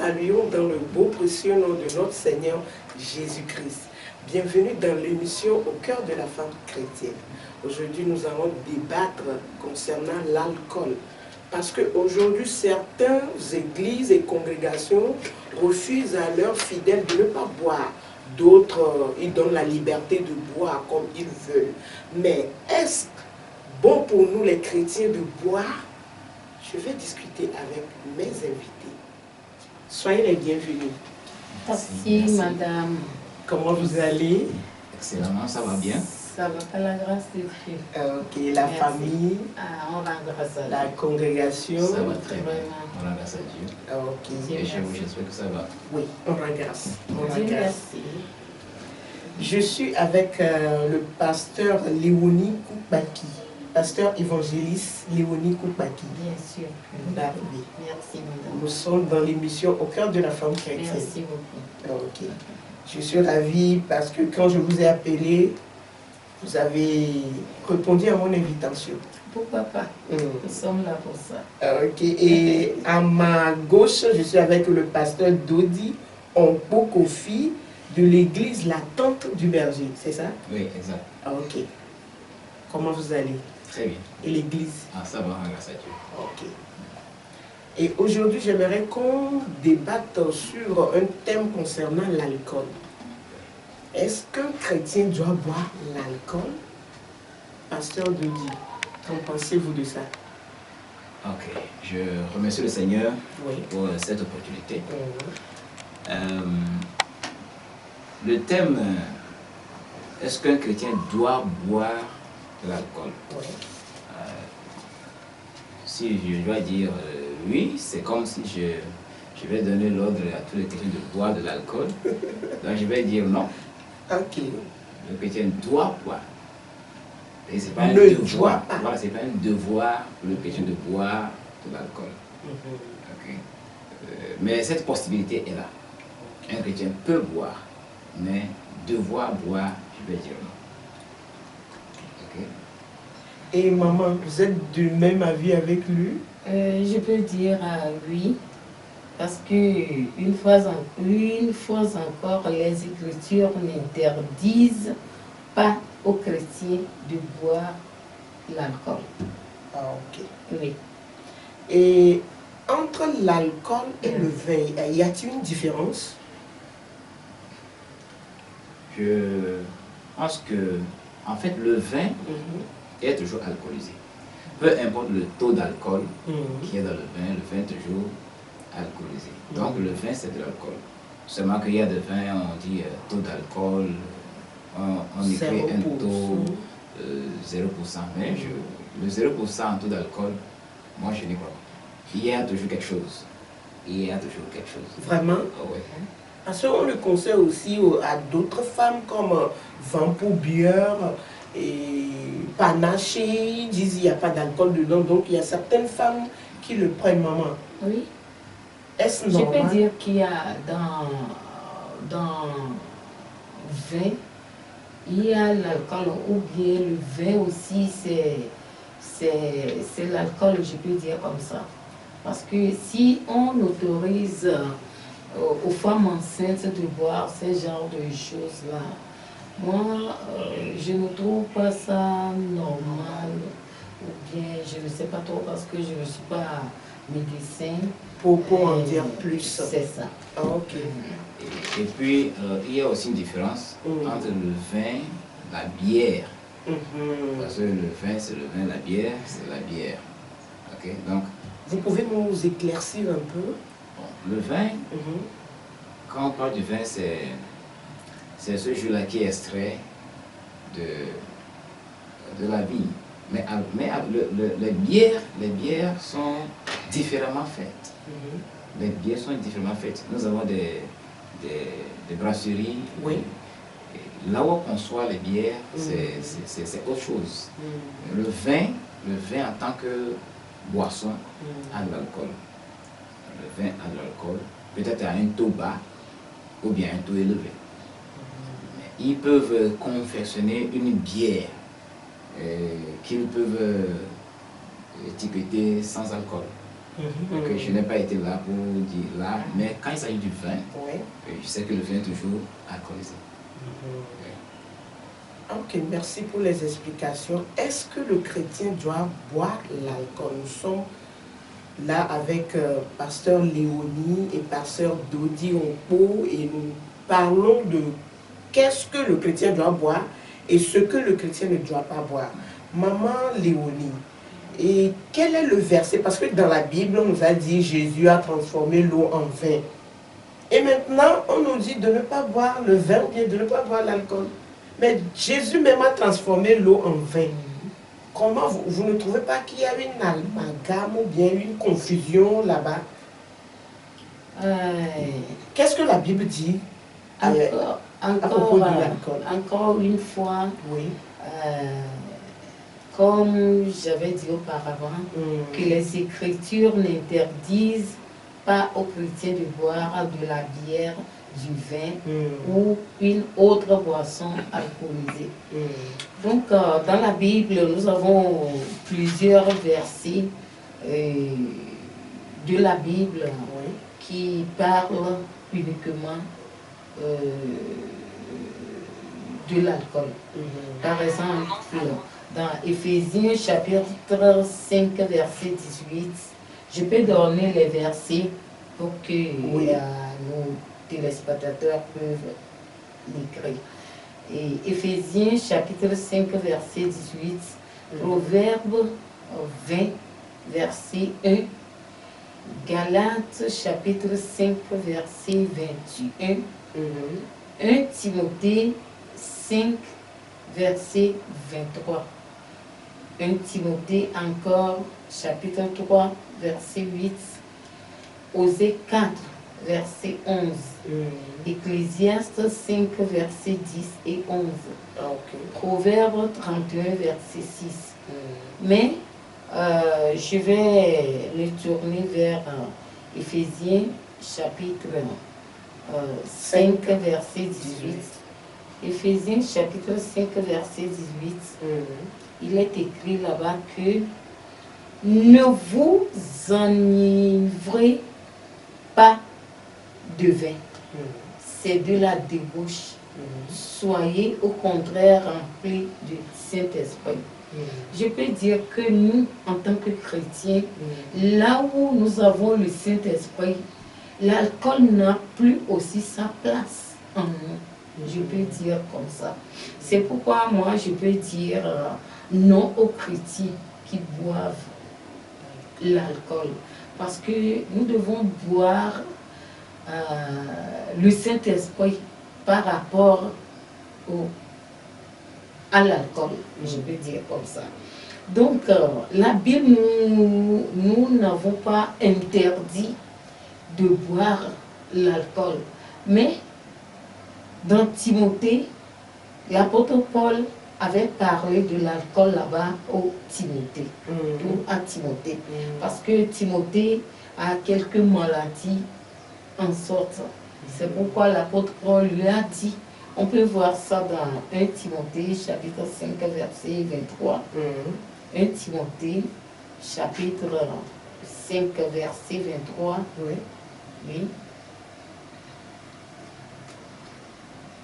saluons dans le beau précieux nom de notre Seigneur Jésus-Christ. Bienvenue dans l'émission Au cœur de la femme chrétienne. Aujourd'hui, nous allons débattre concernant l'alcool. Parce qu'aujourd'hui, certaines églises et congrégations refusent à leurs fidèles de ne pas boire. D'autres, ils donnent la liberté de boire comme ils veulent. Mais est-ce bon pour nous les chrétiens de boire? Je vais discuter avec mes invités. Soyez les bienvenus. Merci, madame. Comment vous allez? Excellemment, ça va bien. Ça va par la grâce de Dieu. Ok, la Merci. famille, On rend grâce à la Dieu. congrégation. Ça va très bien. Vraiment. On rend grâce à Dieu. Ok, Et chez vous, j'espère que ça va. oui, on rend grâce. On rend Dieu grâce. merci. Je suis avec le pasteur Léonie Koupaki, pasteur évangéliste Léonie Koupaki. Bien sûr. D'Arby. Merci, madame. Nous sommes dans l'émission Au cœur de la femme chrétienne. Merci beaucoup. Ok. Je suis ravie parce que quand je vous ai appelé, vous avez répondu à mon invitation. Pourquoi pas? Mm. Nous sommes là pour ça. Ok. Et à ma gauche, je suis avec le pasteur Dodi Onpokofi de l'église La Tente du Berger. C'est ça? Oui, exact. Ok. Comment vous allez? Très bien. Et l'église? Ah, ça va, on rend grâce à Dieu. Ok. Et aujourd'hui, j'aimerais qu'on débatte sur un thème concernant l'alcool. Est-ce qu'un chrétien doit boire l'alcool? Pasteur Dodi, qu'en pensez-vous de ça? Ok. Je remercie le Seigneur Oui. pour cette opportunité. Mhm. Le thème, est-ce qu'un chrétien doit boire de l'alcool? Oui. Si je dois dire oui, c'est comme si je vais donner l'ordre à tous les chrétiens de boire de l'alcool. Donc je vais dire non. Ok. Le chrétien doit boire. Et c'est pas un Ne devoir. doit pas. Voilà, c'est pas un devoir pour le chrétien de boire de l'alcool. Mhm. Ok. Mais cette possibilité est là. Un chrétien peut boire, mais devoir boire, je vais dire non. Ok. Et maman, vous êtes du même avis avec lui? Je peux dire oui, parce que une fois encore, les Écritures n'interdisent pas aux chrétiens de boire l'alcool. Ah, ok. Oui. Et entre l'alcool et le vin, y a-t-il une différence? Je pense que, en fait, le vin Mhm. est toujours alcoolisé. Peu importe le taux d'alcool Mhm. qui est dans le vin est toujours alcoolisé. Donc le vin, c'est de l'alcool. Seulement qu'il y a des vins, on dit taux d'alcool, on écrit un 0%. taux 0%. Mais le 0% en taux d'alcool, moi je n'y crois pas. Il y a toujours quelque chose. Il y a toujours quelque chose. Vraiment? Ah ouais. Parce qu'on le conseille aussi à d'autres femmes comme vin pour bière et panaché. Ils disent qu'il n'y a pas d'alcool dedans. Donc il y a certaines femmes qui le prennent, maman. Oui. Est-ce Je normal? peux dire qu'il y a dans 20, il y a l'alcool ou bien le vin aussi, c'est l'alcool, je peux dire comme ça. Parce que si on autorise aux femmes enceintes de boire ce genre de choses-là, moi, je ne trouve pas ça normal. Ou bien, je ne sais pas trop parce que je ne suis pas médecin. Pour en dire plus. C'est ça. Ah, ok. Et puis, il y a aussi une différence entre le vin, la bière. Mhm. Parce que le vin, c'est le vin, la bière, c'est la bière. Ok. Donc, Vous pouvez nous éclaircir un peu? bon, le vin, Mhm. quand on parle du vin, c'est ce jus-là qui est extrait de la vigne. Mais les bières sont différemment faites. Mhm. Les bières sont différemment faites. Nous avons des brasseries. Oui. Et là où on conçoit les bières, c'est autre chose. Mhm. Le vin en tant que boisson a de l'alcool. Le vin a de l'alcool, peut-être à un taux bas ou bien un taux élevé. Mais ils peuvent confectionner une bière qu'ils peuvent étiqueter sans alcool. Donc, je n'ai pas été là pour dire là, mais quand il s'agit du vin, je sais que le vin est toujours alcoolisé. Ok, merci pour les explications. Est-ce que le chrétien doit boire l'alcool? Nous sommes là avec pasteur Léonie et pasteur Dodi Onpo et nous parlons de qu'est-ce que le chrétien doit boire et ce que le chrétien ne doit pas boire. Maman Léonie, et quel est le verset? Parce que dans la Bible, on nous a dit Jésus a transformé l'eau en vin. Et maintenant, on nous dit de ne pas boire le vin ou bien de ne pas boire l'alcool. Mais Jésus même a transformé l'eau en vin. Comment vous ne trouvez pas qu'il y a une amalgame ou bien une confusion là-bas? Qu'est-ce que la Bible dit à propos de l'alcool? Encore une fois, oui. Comme j'avais dit auparavant, que les Écritures n'interdisent pas aux chrétiens de boire de la bière, du vin ou une autre boisson alcoolisée. Donc, dans la Bible, nous avons plusieurs versets de la Bible qui parlent uniquement de l'alcool. Par exemple, dans Éphésiens chapitre 5, verset 18, je peux donner les versets pour que nos téléspectateurs peuvent l'écrire. Et Éphésiens chapitre 5, verset 18, Proverbe 20, verset 1, Galates chapitre 5, verset 21, 1 Timothée 5, verset 23. 1 Timothée encore, chapitre 3, verset 8. Osée 4, verset 11. Ecclésiaste 5, verset 10 et 11. Proverbe 31, verset 6. Mais je vais retourner vers Éphésiens chapitre 5, verset 18. Éphésiens chapitre 5, verset 18, il est écrit là-bas que ne vous enivrez pas de vin, c'est de la débauche. Soyez au contraire remplis du Saint-Esprit. Je peux dire que nous, en tant que chrétiens, là où nous avons le Saint-Esprit, l'alcool n'a plus aussi sa place en nous. Je peux dire comme ça. C'est pourquoi moi, je peux dire non aux chrétiens qui boivent l'alcool. Parce que nous devons boire le Saint-Esprit par rapport à l'alcool. Je peux dire comme ça. Donc, la Bible, nous n'avons pas interdit de boire l'alcool. Mais dans Timothée, l'apôtre Paul avait parlé de l'alcool là-bas au Timothée, ou à Timothée. Parce que Timothée a quelques maladies en sorte. C'est pourquoi l'apôtre Paul lui a dit, on peut voir ça dans 1 Timothée, chapitre 5, verset 23. 1 Timothée, chapitre 5, verset 23. Oui.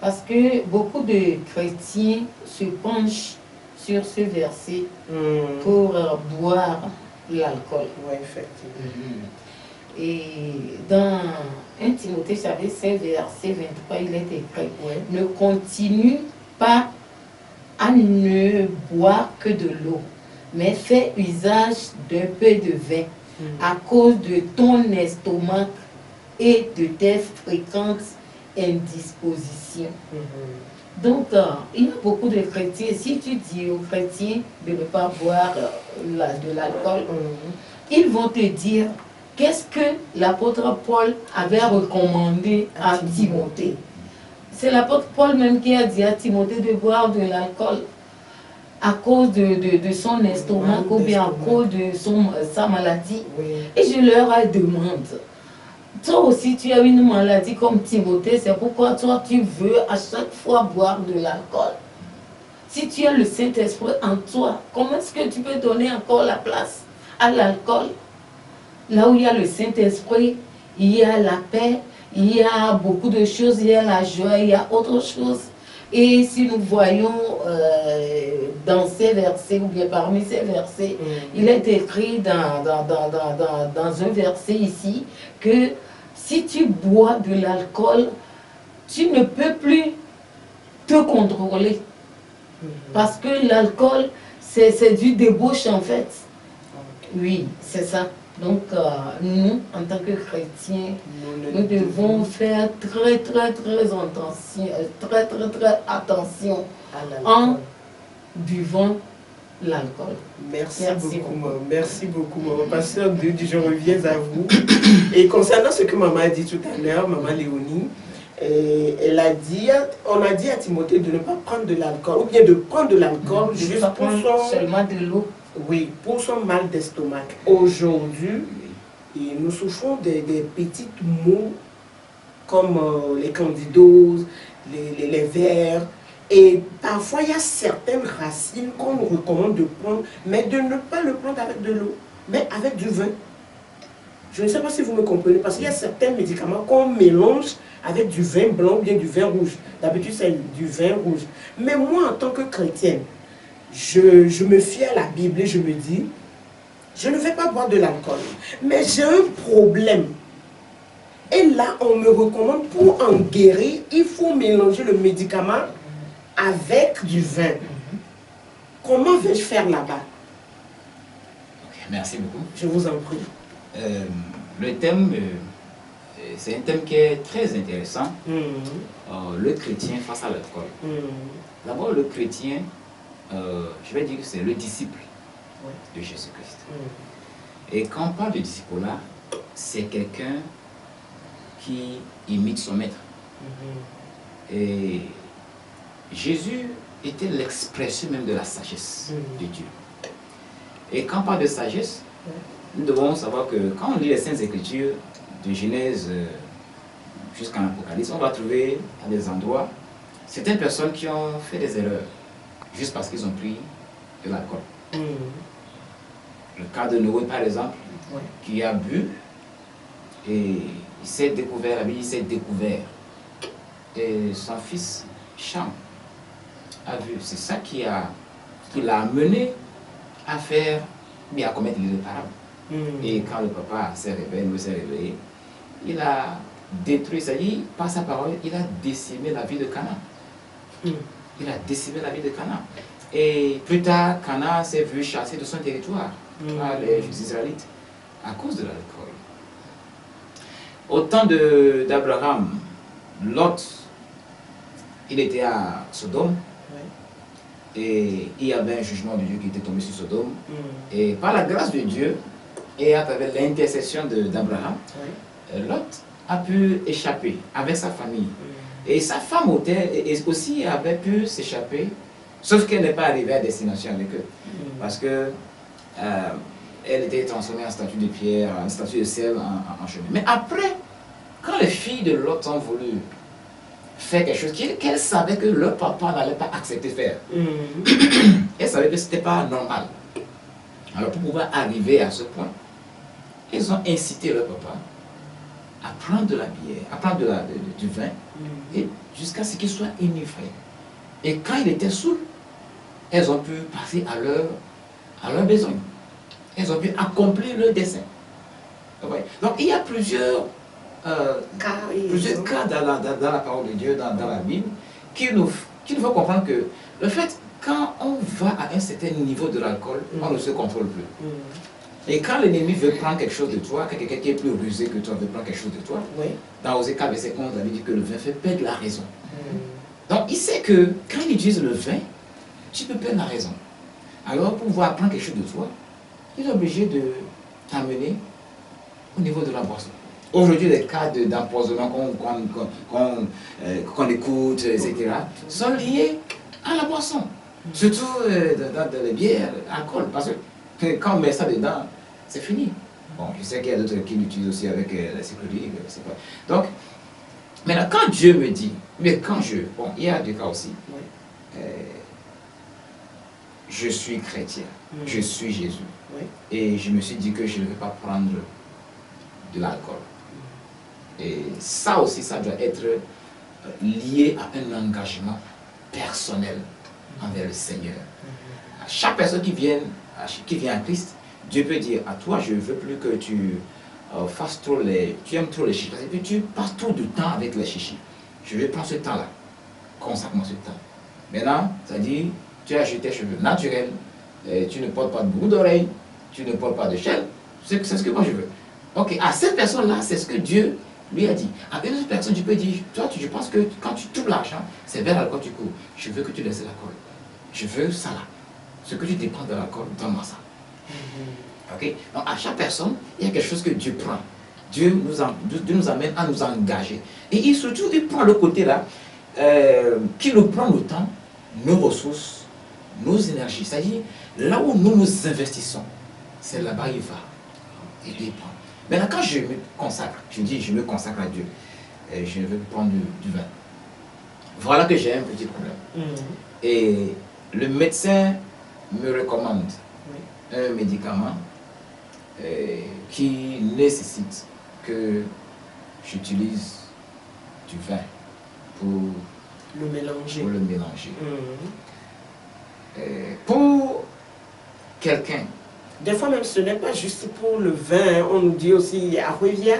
Parce que beaucoup de chrétiens se penchent sur ce verset pour boire l'alcool. Oui, effectivement. Et dans 1 Timothée, chapitre 5, verset 23, il est écrit ne continue pas à ne boire que de l'eau, mais fais usage d'un peu de vin à cause de ton estomac et de tes fréquentes indispositions. Donc, il y a beaucoup de chrétiens. Si tu dis aux chrétiens de ne pas boire de l'alcool, ils vont te dire qu'est-ce que l'apôtre Paul avait recommandé à Timothée. C'est l'apôtre Paul même qui a dit à Timothée de boire de l'alcool à cause de son estomac ou bien à cause de sa maladie. Et je leur demande, toi aussi tu as une maladie comme Timothée, c'est pourquoi toi tu veux à chaque fois boire de l'alcool. Si tu as le Saint-Esprit en toi, comment est-ce que tu peux donner encore la place à l'alcool? là où il y a le Saint-Esprit, il y a la paix, il y a beaucoup de choses, il y a la joie, il y a autre chose. Et si nous voyons dans ces versets, ou bien parmi ces versets, il est écrit dans un verset ici que si tu bois de l'alcool, tu ne peux plus te contrôler. Parce que l'alcool, c'est du débauche en fait. Oui, c'est ça. Donc, nous, en tant que chrétiens, nous devons faire très attention en buvant l'alcool. Merci beaucoup. Merci beaucoup, maman. Pasteur Dieu, je reviens à vous. Et concernant ce que maman a dit tout à l'heure, maman Léonie, elle a dit, on a dit à Timothée de ne pas prendre de l'alcool, ou bien de prendre de l'alcool juste pour seulement de l'eau. Oui, pour son mal d'estomac. Aujourd'hui, nous souffrons des petites maux comme les candidoses, les vers. Et parfois, il y a certaines racines qu'on nous recommande de prendre, mais de ne pas le prendre avec de l'eau, mais avec du vin. Je ne sais pas si vous me comprenez, parce qu'il y a certains médicaments qu'on mélange avec du vin blanc ou bien du vin rouge. D'habitude, c'est du vin rouge. Mais moi, en tant que chrétienne, je me fie à la Bible et je me dis, je ne vais pas boire de l'alcool, mais j'ai un problème. Et là, on me recommande pour en guérir, il faut mélanger le médicament avec du vin. Comment vais-je faire là-bas? Merci beaucoup. Je vous en prie. Le thème, c'est un thème qui est très intéressant. Le chrétien face à l'alcool. D'abord, le chrétien, je vais dire que c'est le disciple de Jésus-Christ. Et quand on parle de disciple-là, c'est quelqu'un qui imite son maître. Et Jésus était l'expression même de la sagesse de Dieu. Et quand on parle de sagesse, nous devons savoir que quand on lit les Saintes Écritures, de Genèse jusqu'à l'Apocalypse, on va trouver à des endroits certaines personnes qui ont fait des erreurs juste parce qu'ils ont pris de l'alcool. Le cas de Noé, par exemple, qui a bu et il s'est découvert, la Bible, il s'est découvert. Et son fils, Cham, a vu. C'est ça qui l'a amené à faire, mais à commettre l'irréparable. Et quand le papa s'est réveillé, Noé s'est réveillé, il a détruit, c'est-à-dire, par sa parole, il a décimé la ville de Canaan. Il a décimé la ville de Canaan. Et plus tard, Canaan s'est vu chasser de son territoire par les Israélites à cause de l'alcool. Au temps d'Abraham, Lot, il était à Sodome. Et il y avait un jugement de Dieu qui était tombé sur Sodome. Et par la grâce de Dieu, et à travers l'intercession d'Abraham, Lot a pu échapper avec sa famille. Et sa femme aussi avait pu s'échapper, sauf qu'elle n'est pas arrivée à destination avec eux. Parce que elle était transformée en statue de pierre, en statue de sel en chemin. Mais après, quand les filles de Lot ont voulu faire quelque chose qu'elles savaient que leur papa n'allait pas accepter de faire, elles savaient que ce n'était pas normal. Alors pour pouvoir arriver à ce point, elles ont incité leur papa à prendre de la bière, à prendre du vin, et jusqu'à ce qu'il soit enivré. Et quand il était saoul, elles ont pu passer à leur besoin. Elles ont pu accomplir leur dessein. Donc il y a plusieurs cas dans la parole de Dieu, dans la Bible, qu'il nous faut comprendre que le fait, quand on va à un certain niveau de l'alcool, on ne se contrôle plus. Et quand l'ennemi veut prendre quelque chose de toi, quand quelqu'un qui est plus rusé que toi veut prendre quelque chose de toi, dans Osée 4, verset 11, on avait dit que le vin fait perdre la raison. Donc il sait que quand il utilise le vin, tu peux perdre la raison. Alors pour pouvoir prendre quelque chose de toi, il est obligé de t'amener au niveau de la boisson. Aujourd'hui, les cas d'empoisonnement qu'on écoute, etc., sont liés à la boisson. Surtout dans les bières, l'alcool. Parce que quand on met ça dedans, c'est fini. Bon, je sais qu'il y a d'autres qui l'utilisent aussi avec la sécurité. Donc, maintenant, quand Dieu me dit, mais quand bon, il y a des cas aussi, je suis chrétien, je suis Jésus. Et je me suis dit que je ne vais pas prendre de l'alcool. Et ça aussi, ça doit être lié à un engagement personnel envers le Seigneur. À chaque personne qui vient à Christ, Dieu peut dire à toi, je ne veux plus que tu fasses trop tu aimes trop les chichis. Et puis tu passes trop de temps avec les chichis. Je vais prendre ce temps-là. Consacre-moi ce temps. Maintenant, ça dit, tu as acheté tes cheveux naturels, tu ne portes pas de boucle d'oreille, tu ne portes pas de chaîne. C'est ce que moi je veux. Ok, à cette personne-là, c'est ce que Dieu lui a dit. À une autre personne, tu peux dire, toi, je pense que quand tu trouves l'argent, c'est vers l'alcool que tu cours. Je veux que tu laisses l'alcool. Je veux ça là. Ce que tu dépenses de l'alcool, donne-moi ça. Ok? Donc, à chaque personne, il y a quelque chose que Dieu prend. Dieu nous amène à nous engager. Et surtout, il prend le côté là, qui nous prend le temps, nos ressources, nos énergies. C'est-à-dire, là où nous nous investissons, c'est là-bas il va. Il prend. Maintenant, quand je me consacre, je dis, je me consacre à Dieu, je ne veux plus prendre du vin. Voilà que j'ai un petit problème. Et le médecin me recommande un médicament qui nécessite que j'utilise du vin pour le mélanger. Pour quelqu'un. Des fois même ce n'est pas juste pour le vin, on nous dit aussi à Arrevia.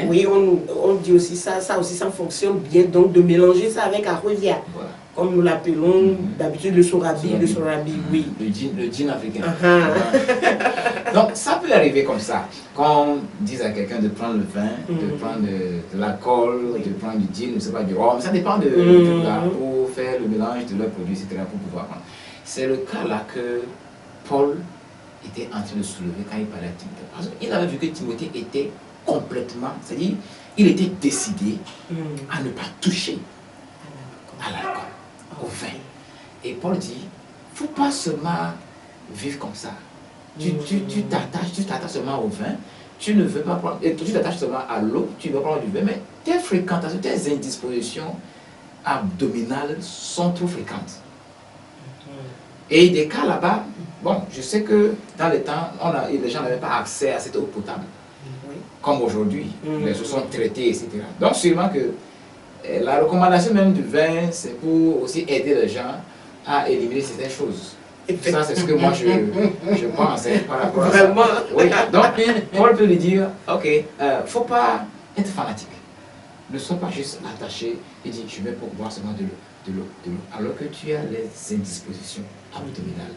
Oui, on dit aussi ça aussi ça fonctionne bien, donc de mélanger ça avec Arrevia. Voilà. Comme nous l'appelons d'habitude le sorabi, oui. Le gin africain. Donc ça peut arriver comme ça. Quand on dit à quelqu'un de prendre le vin, de prendre de l'alcool, de prendre du gin, je sais pas, du rhum, ça dépend de là, pour faire le mélange de leurs produits, etc. pour pouvoir prendre. C'est le cas là que Paul était en train de soulever quand il parlait à Timothée. Parce qu'il avait vu que Timothée était complètement, c'est-à-dire, il était décidé à ne pas toucher à l'alcool, au vin. Et Paul dit, il ne faut pas seulement vivre comme ça. Tu t'attaches seulement au vin, tu ne veux pas prendre, tu t'attaches seulement à l'eau, tu veux prendre du vin, mais tes fréquentations, tes indispositions abdominales sont trop fréquentes. Et des cas là-bas, bon, je sais que dans le temps, les gens n'avaient pas accès à cette eau potable, comme aujourd'hui, les eaux sont traitées, etc. Donc sûrement que la recommandation même du vin, c'est pour aussi aider les gens à éliminer certaines choses. Ça, c'est ce que moi je pense par rapport à ça. Oui. Donc, Paul peut lui dire, ok, faut pas être fanatique. Ne sois pas juste attaché et dire, je vais boire seulement de l'eau, alors que tu as les indispositions abdominales.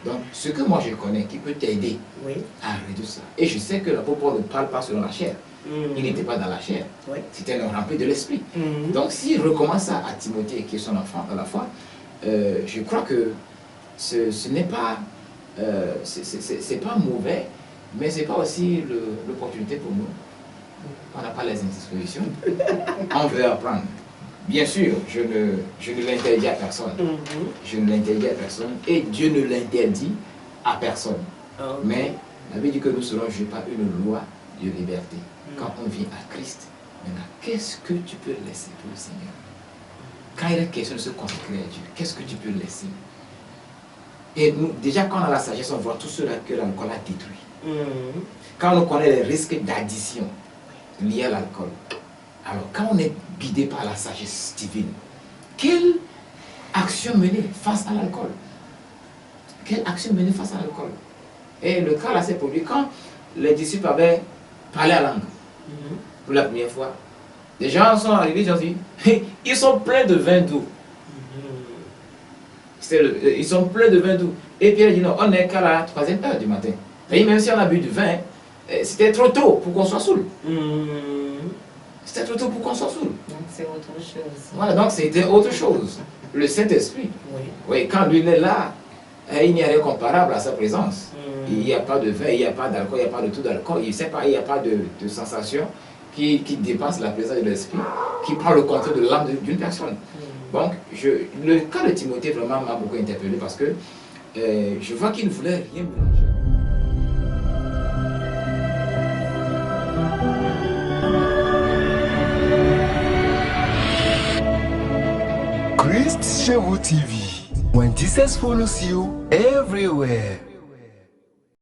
Donc, ce que moi je connais qui peut t'aider à réduire ça. Et je sais que l'apôtre Paul ne parle pas selon la chair. Il n'était pas dans la chair. C'était un rempli de l'esprit. Donc, s'il recommence ça à Timothée, qui est son enfant dans la foi, je crois que ce n'est pas, c'est pas mauvais, mais ce n'est pas aussi l'opportunité pour nous. On n'a pas les indispositions. On veut apprendre. Bien sûr, je ne l'interdis à personne. Je ne l'interdis à personne et Dieu ne l'interdit à personne. Mais la Bible dit que nous serons jugés par une loi de liberté. Quand on vient à Christ, maintenant, qu'est-ce que tu peux laisser pour le Seigneur? Quand il est question de se consacrer à Dieu, qu'est-ce que tu peux laisser? Et nous, déjà, quand on a la sagesse, on voit tout cela que l'alcool a détruit. Quand on connaît les risques d'addition liés à l'alcool, alors quand on est guidé par la sagesse divine, quelle action mener face à l'alcool? Quelle action mener face à l'alcool? Et le cas là s'est produit quand les disciples avaient parlé à langue pour la première fois. Les gens sont arrivés, ils ont dit, ils sont pleins de vin doux. Ils sont pleins de vin doux. Et Pierre dit non, on n'est qu'à la 3e heure du matin. Et même si on a bu du vin, c'était trop tôt pour qu'on soit saoul. C'était trop tôt pour qu'on soit saoul. Donc c'est autre chose. Voilà, donc c'était autre chose. Le Saint-Esprit. Oui, quand lui est là, il n'y a rien comparable à sa présence. Il n'y a pas de vin, il n'y a pas d'alcool, il n'y a pas de tout d'alcool. Il n'y a pas de sensation qui dépasse la présence de l'Esprit, qui prend le contrôle de l'âme d'une personne. Donc, le cas de Timothée vraiment m'a beaucoup interpellé parce que je vois qu'il ne voulait rien mélanger. Christ chez vous TV. When Jesus follows you everywhere.